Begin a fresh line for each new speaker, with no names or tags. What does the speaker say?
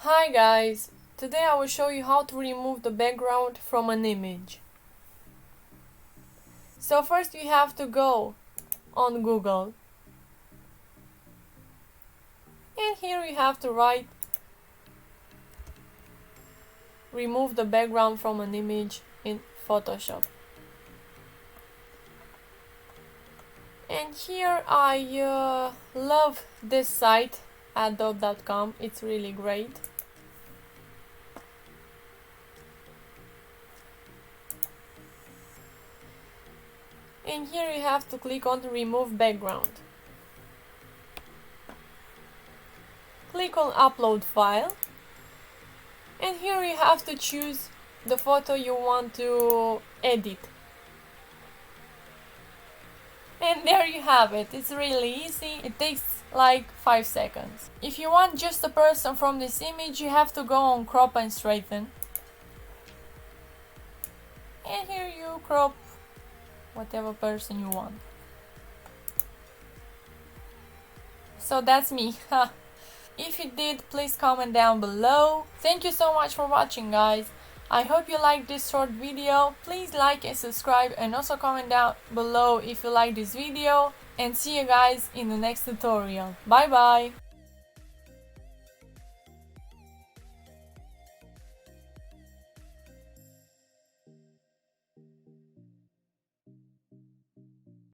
Hi guys, today I will show you how to remove the background from an image. So first you have to go on Google and here you have to write remove the background from an image in Photoshop. And here I love this site, Adobe.com, it's really great. And here you have to click on remove background. Click on upload file. And here you have to choose the photo you want to edit. And there you have it. It's really easy. It takes like 5 seconds. If you want just a person from this image, you have to go on crop and straighten. And here you crop whatever person you want. So that's me. If you did, please comment down below. Thank you so much for watching, guys. I hope you liked this short video. Please like and subscribe and also comment down below if you like this video. And see you guys in the next tutorial. Bye bye.